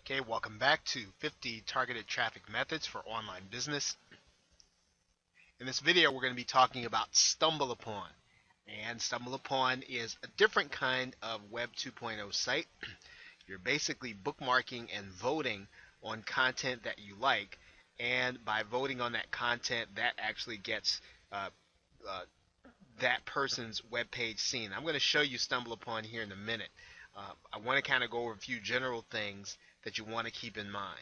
Okay, welcome back to 50 Targeted Traffic Methods for Online Business. In this video, we're going to be talking about Stumbleupon. And Stumbleupon is a different kind of Web 2.0 site. You're basically bookmarking and voting on content that you like. And by voting on that content, that actually gets uh, uh, that person's web page seen. I'm going to show you Stumbleupon here in a minute. I want to kind of go over a few general things that you want to keep in mind.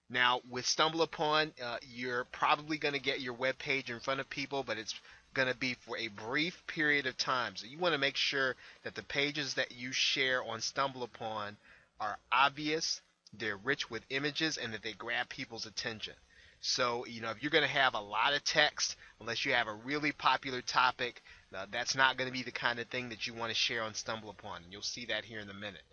Now, with Stumbleupon, you're probably going to get your web page in front of people, but it's going to be for a brief period of time. So you want to make sure that the pages that you share on Stumbleupon are obvious, they're rich with images, and that they grab people's attention. So, if you're going to have a lot of text, unless you have a really popular topic, that's not going to be the kind of thing that you want to share on Stumbleupon. And you'll see that here in a minute.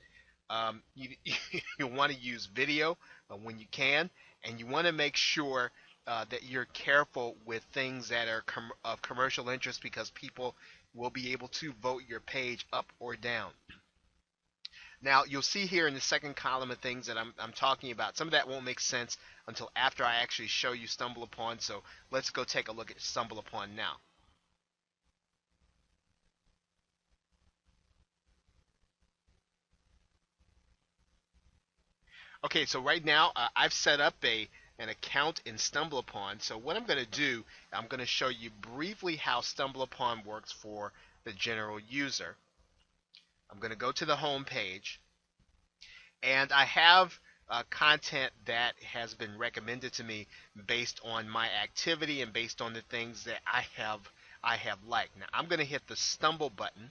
You want to use video when you can, and you want to make sure that you're careful with things that are of commercial interest, because people will be able to vote your page up or down. Now, you'll see here in the second column of things that I'm talking about. Some of that won't make sense until after I actually show you Stumbleupon, so let's go take a look at Stumbleupon now. Okay, so right now I've set up an account in Stumbleupon. So what I'm going to do, I'm going to show you briefly how Stumbleupon works for the general user. I'm going to go to the home page, and I have content that has been recommended to me based on my activity and based on the things that I have liked. Now I'm going to hit the Stumble button.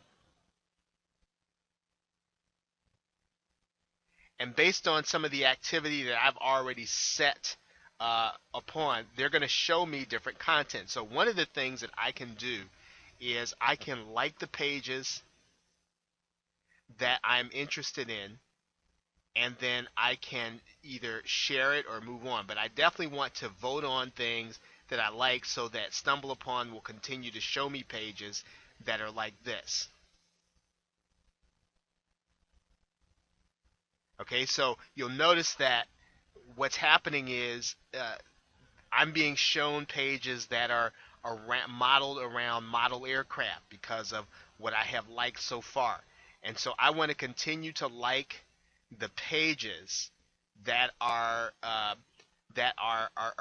And based on some of the activity that I've already set upon, they're going to show me different content. So one of the things that I can do is I can like the pages that I'm interested in, and then I can either share it or move on. But I definitely want to vote on things that I like, so that Stumbleupon will continue to show me pages that are like this. Okay, so you'll notice that what's happening is I'm being shown pages that are modeled around model aircraft because of what I have liked so far. And so I want to continue to like the pages that are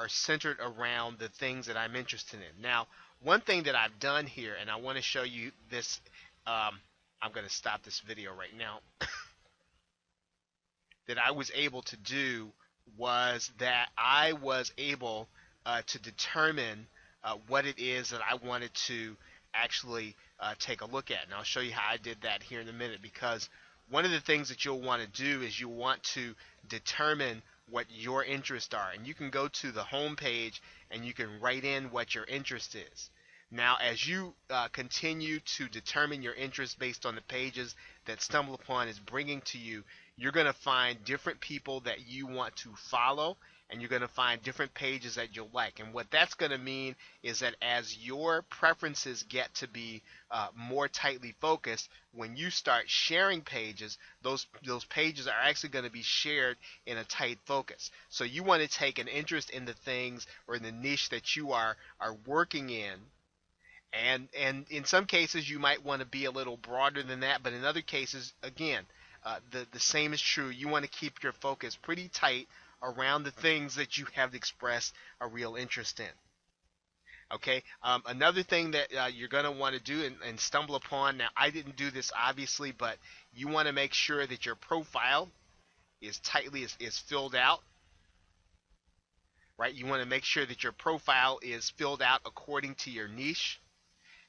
centered around the things that I'm interested in. Now, one thing that I've done here, and I want to show you this. I'm going to stop this video right now. That I was able to do was that I was able to determine what it is that I wanted to actually take a look at. And I'll show you how I did that here in a minute, because one of the things that you'll want to do is you want to determine what your interests are. And you can go to the home page and you can write in what your interest is. Now, as you continue to determine your interest based on the pages that Stumbleupon is bringing to you, you're going to find different people that you want to follow, and you're going to find different pages that you'll like. And what that's going to mean is that as your preferences get to be more tightly focused, when you start sharing pages, those pages are actually going to be shared in a tight focus. So you want to take an interest in the things or in the niche that you are working in. And in some cases, you might want to be a little broader than that, but in other cases, again, the same is true. You want to keep your focus pretty tight around the things that you have expressed a real interest in. Okay. Another thing that you're going to want to do and Stumbleupon. Now, I didn't do this obviously, but you want to make sure that your profile is filled out. Right. You want to make sure that your profile is filled out according to your niche,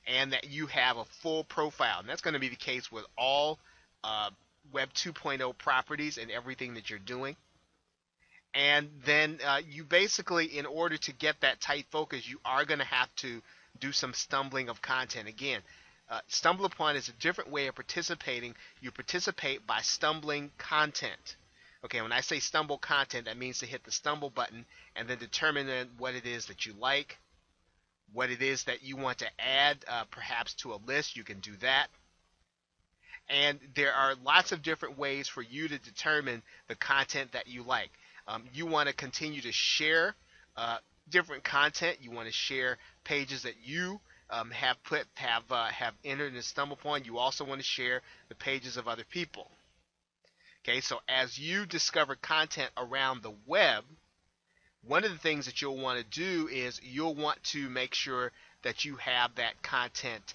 and that you have a full profile. And that's going to be the case with all Web 2.0 properties and everything that you're doing. And then you basically, in order to get that tight focus, you are going to have to do some stumbling of content. Again, Stumbleupon is a different way of participating. You participate by stumbling content. Okay, when I say stumble content, that means to hit the stumble button and then determine what it is that you like, what it is that you want to add perhaps to a list. You can do that. And there are lots of different ways for you to determine the content that you like. You want to continue to share uh, different content. You want to share pages that you have entered and stumbled upon. You also want to share the pages of other people. Okay, so as you discover content around the web, one of the things that you'll want to do is you'll want to make sure that you have that content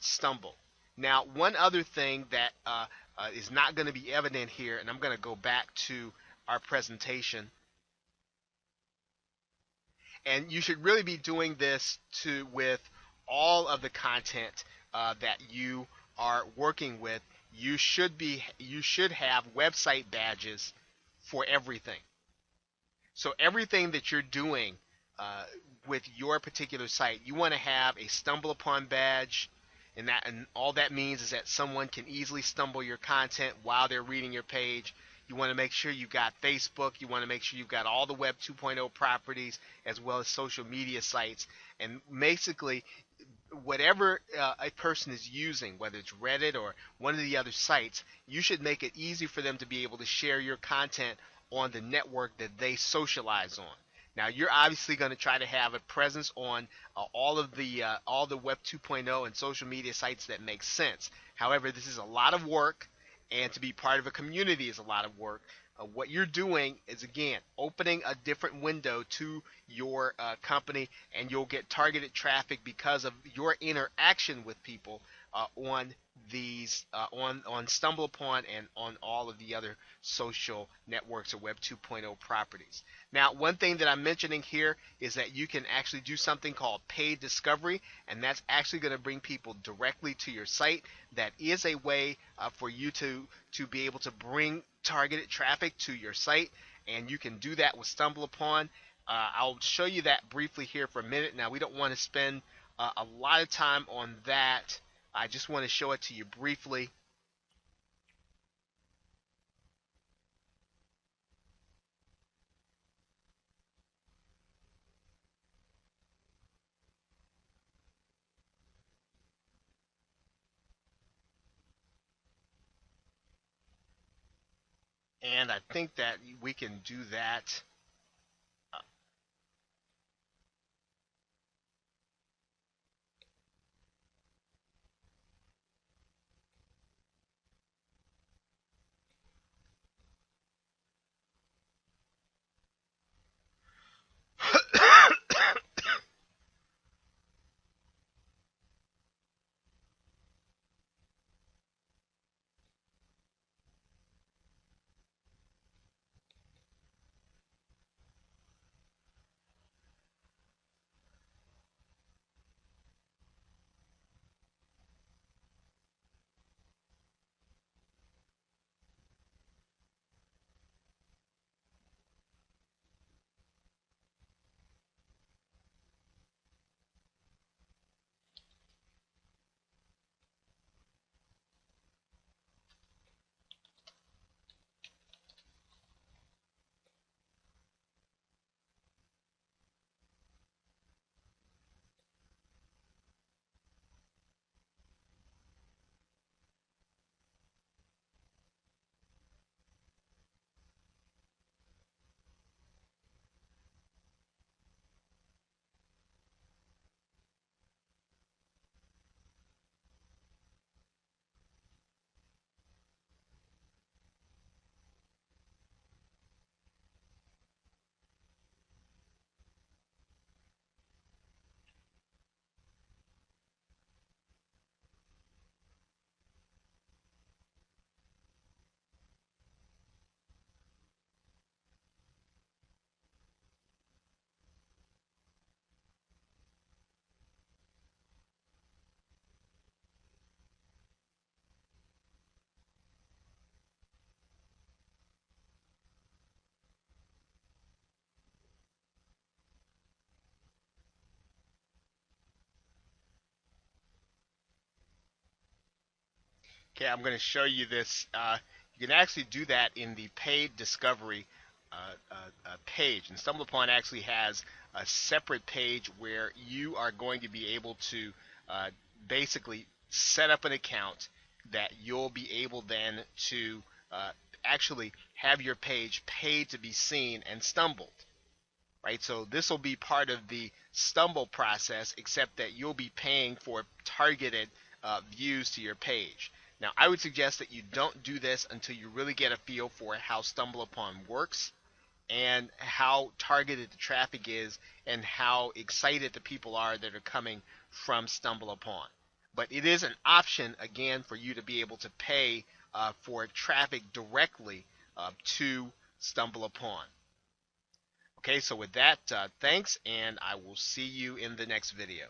stumble. Now, one other thing that is not going to be evident here, and I'm going to go back to our presentation, and you should really be doing this with all of the content that you are working with. You should have website badges for everything. So everything that you're doing uh, with your particular site, you want to have a Stumbleupon badge, and all that means is that someone can easily stumble your content while they're reading your page. You want to make sure you've got Facebook. You want to make sure you've got all the Web 2.0 properties as well as social media sites. And basically, whatever a person is using, whether it's Reddit or one of the other sites, you should make it easy for them to be able to share your content on the network that they socialize on. Now, you're obviously going to try to have a presence on all the Web 2.0 and social media sites that make sense. However, this is a lot of work, and to be part of a community is a lot of work. What you're doing is, again, opening a different window to your company, and you'll get targeted traffic because of your interaction with people on these on StumbleUpon and on all of the other social networks or Web 2.0 properties. Now, one thing that I'm mentioning here is that you can actually do something called paid discovery, and that's actually going to bring people directly to your site. That is a way for you to be able to bring targeted traffic to your site, and you can do that with StumbleUpon. I'll show you that briefly here for a minute. Now, we don't want to spend a lot of time on that. I just want to show it to you briefly. And I think that we can do that. Okay, I'm going to show you this. You can actually do that in the paid discovery page. And StumbleUpon actually has a separate page where you are going to be able to uh, basically set up an account that you'll be able then to actually have your page paid to be seen and stumbled. Right, so this will be part of the stumble process, except that you'll be paying for targeted views to your page. Now, I would suggest that you don't do this until you really get a feel for how Stumbleupon works and how targeted the traffic is and how excited the people are that are coming from Stumbleupon. But it is an option, again, for you to be able to pay for traffic directly to Stumbleupon. Okay, so with that, thanks, and I will see you in the next video.